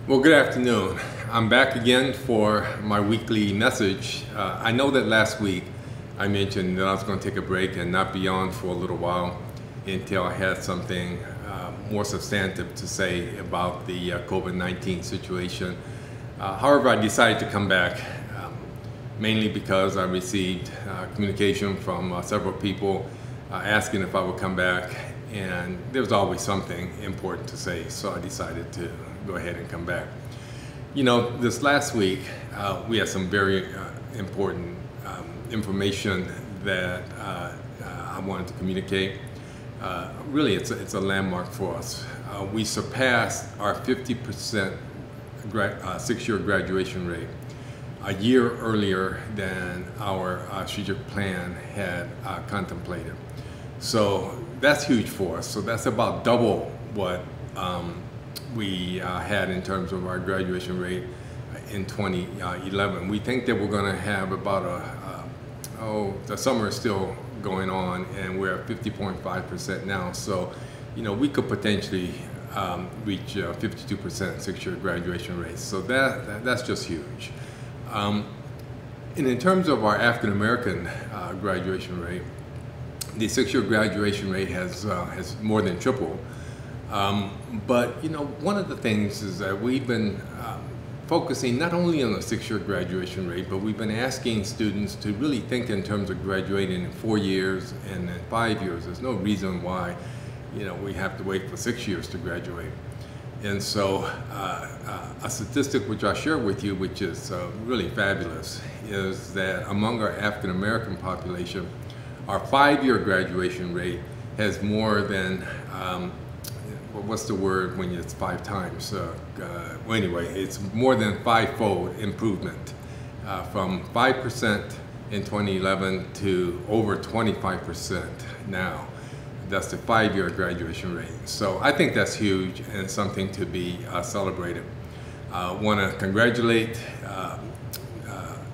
Well, good afternoon. I'm back again for my weekly message. I know that last week I mentioned that I was going to take a break and not be on for a little while until I had something more substantive to say about the COVID-19 situation. However, I decided to come back mainly because I received communication from several people asking if I would come back, and there was always something important to say, so I decided to go ahead and come back. You know, this last week we had some very important information that I wanted to communicate. Really, it's a landmark for us. We surpassed our 50% six-year graduation rate a year earlier than our strategic plan had contemplated. So that's huge for us. So that's about double what we had in terms of our graduation rate in 2011. We think that we're going to have about the summer is still going on, and we're at 50.5% now. So, you know, we could potentially reach 52% six-year graduation rate. So that's just huge. And in terms of our African American graduation rate, the six-year graduation rate has more than tripled. But you know, one of the things is that we've been focusing not only on the six-year graduation rate, but we've been asking students to really think in terms of graduating in 4 years and in 5 years. There's no reason why, you know, we have to wait for 6 years to graduate. And so a statistic which I share with you, which is really fabulous, is that among our African American population, our 5-year graduation rate has more than what's the word when it's 5 times? Well, anyway, it's more than 5-fold improvement from 5% in 2011 to over 25% now. That's the 5-year graduation rate. So I think that's huge and something to be celebrated. I want to congratulate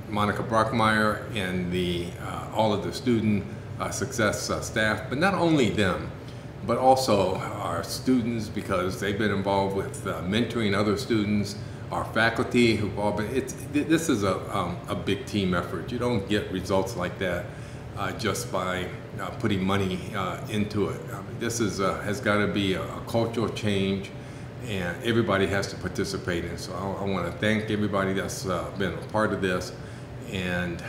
Monica Brockmeyer and all of the student success staff, but not only them, but also our students, because they've been involved with mentoring other students, our faculty who've all been, this is a big team effort. You don't get results like that just by putting money into it. I mean, this has got to be a cultural change, and everybody has to participate in it. So I want to thank everybody that's been a part of this, and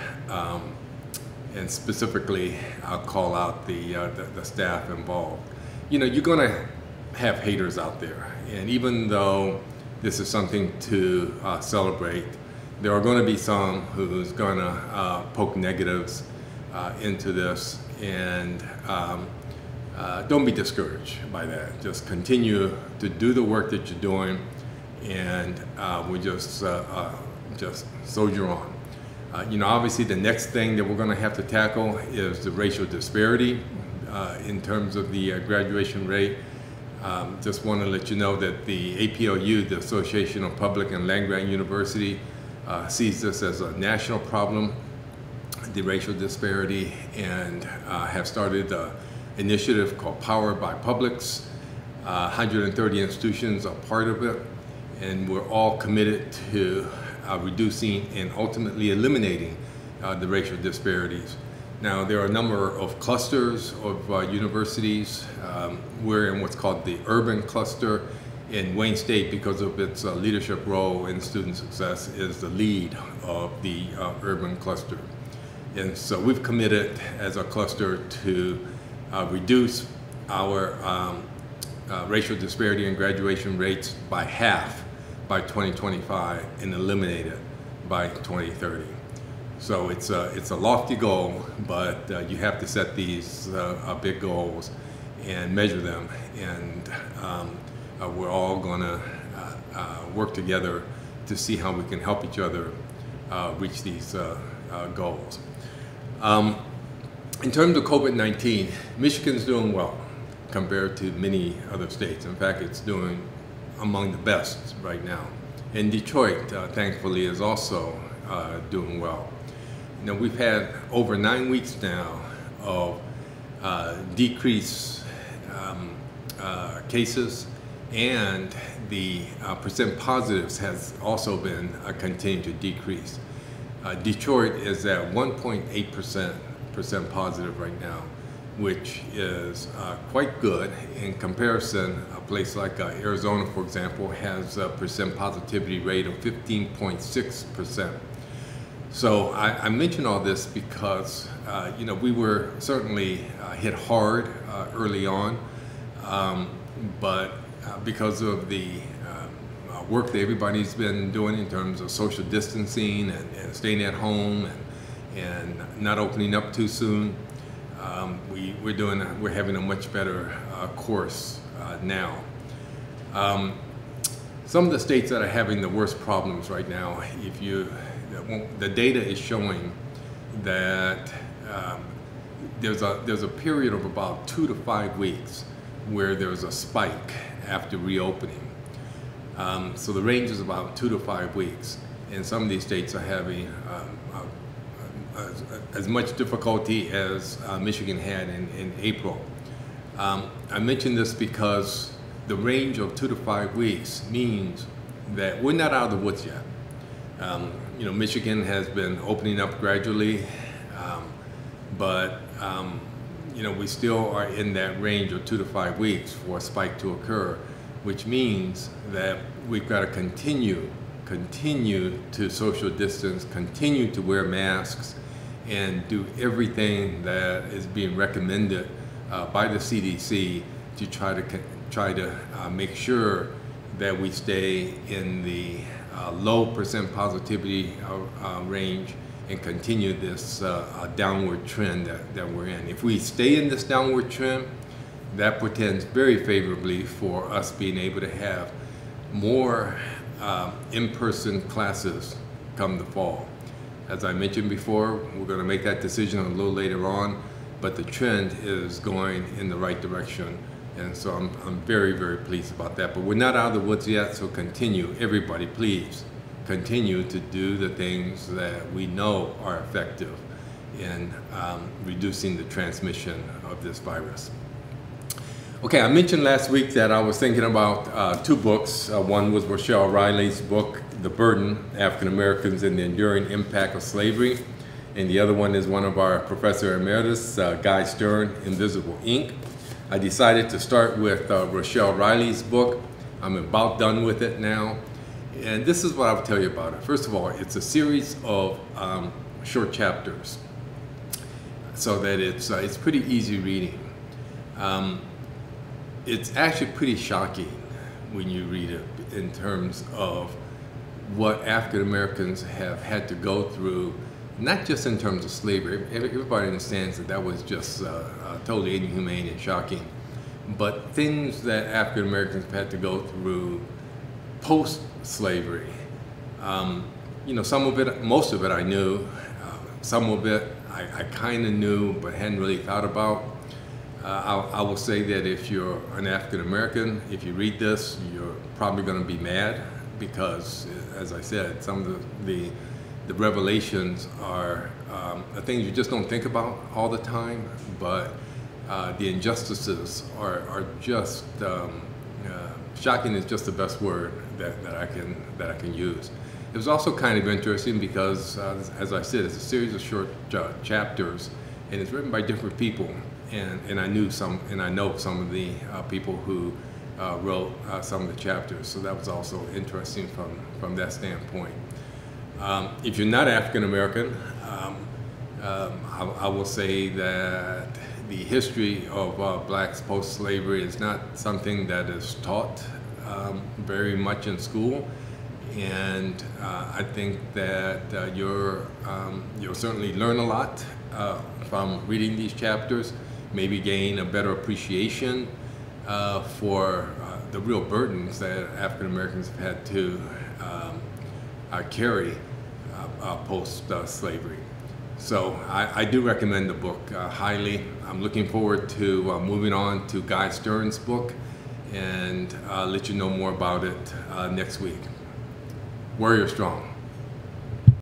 specifically I'll call out the staff involved. You know, you're going to have haters out there, and even though this is something to celebrate, there are going to be some who's going to poke negatives into this, and don't be discouraged by that. Just continue to do the work that you're doing, and we'll just soldier on. You know, obviously the next thing that we're going to have to tackle is the racial disparity in terms of the graduation rate. Just want to let you know that the APLU, the Association of Public and Land-Grant University, sees this as a national problem, the racial disparity, and have started an initiative called Powered by Publics. 130 institutions are part of it, and we're all committed to reducing and ultimately eliminating the racial disparities. Now, there are a number of clusters of universities. We're in what's called the urban cluster, and Wayne State, because of its leadership role in student success, is the lead of the urban cluster. And so we've committed as a cluster to reduce our racial disparity in graduation rates by half by 2025 and eliminate it by 2030. So it's a lofty goal, but you have to set these big goals and measure them, and we're all going to work together to see how we can help each other reach these goals. In terms of COVID-19, Michigan's doing well compared to many other states. In fact, it's doing among the best right now. And Detroit, thankfully, is also doing well. You know, we've had over 9 weeks now of decreased cases and the percent positives has also been continuing to decrease. Detroit is at 1.8% positive right now, which is quite good in comparison. A place like Arizona, for example, has a percent positivity rate of 15.6%. So I mention all this because you know, we were certainly hit hard early on, but because of the work that everybody's been doing in terms of social distancing and staying at home and not opening up too soon, we're having a much better course now. Some of the states that are having the worst problems right now, the data is showing that there's a period of about 2 to 5 weeks where there's a spike after reopening. So the range is about 2 to 5 weeks, and some of these states are having as much difficulty as Michigan had in April. I mention this because the range of 2 to 5 weeks means that we're not out of the woods yet. You know, Michigan has been opening up gradually, but you know, we still are in that range of 2 to 5 weeks for a spike to occur, which means that we've got to continue to social distance, continue to wear masks, and do everything that is being recommended by the CDC to try to make sure that we stay in the low percent positivity range and continue this downward trend that we're in. If we stay in this downward trend, that portends very favorably for us being able to have more in-person classes come the fall. As I mentioned before, we're going to make that decision a little later on, but the trend is going in the right direction, and so I'm very, very pleased about that. But we're not out of the woods yet, so continue, everybody, please continue to do the things that we know are effective in reducing the transmission of this virus. Okay, I mentioned last week that I was thinking about 2 books. One was Rochelle Riley's book, The Burden, African Americans and the Enduring Impact of Slavery. And the other one is one of our Professor Emeritus, Guy Stern, Invisible Ink. I decided to start with Rochelle Riley's book. I'm about done with it now. And this is what I'll tell you about it. First of all, it's a series of short chapters, so that it's pretty easy reading. It's actually pretty shocking when you read it in terms of what African Americans have had to go through, not just in terms of slavery. Everybody understands that that was just totally inhumane and shocking, but things that African Americans have had to go through post-slavery. You know, some of it, most of it I knew, some of it I kind of knew but hadn't really thought about. I will say that if you're an African American, if you read this, you're probably going to be mad because, as I said, some of the revelations are things you just don't think about all the time, but the injustices are just shocking is just the best word that I can use. It was also kind of interesting because, as I said, it's a series of short chapters, and it's written by different people. And I know some of the people who wrote some of the chapters, so that was also interesting from that standpoint. If you're not African American, I will say that the history of blacks post-slavery is not something that is taught very much in school, and I think that you'll certainly learn a lot from reading these chapters. Maybe gain a better appreciation for the real burdens that African Americans have had to carry post-slavery. So I do recommend the book highly. I'm looking forward to moving on to Guy Stern's book, and I'll let you know more about it next week. Warrior Strong.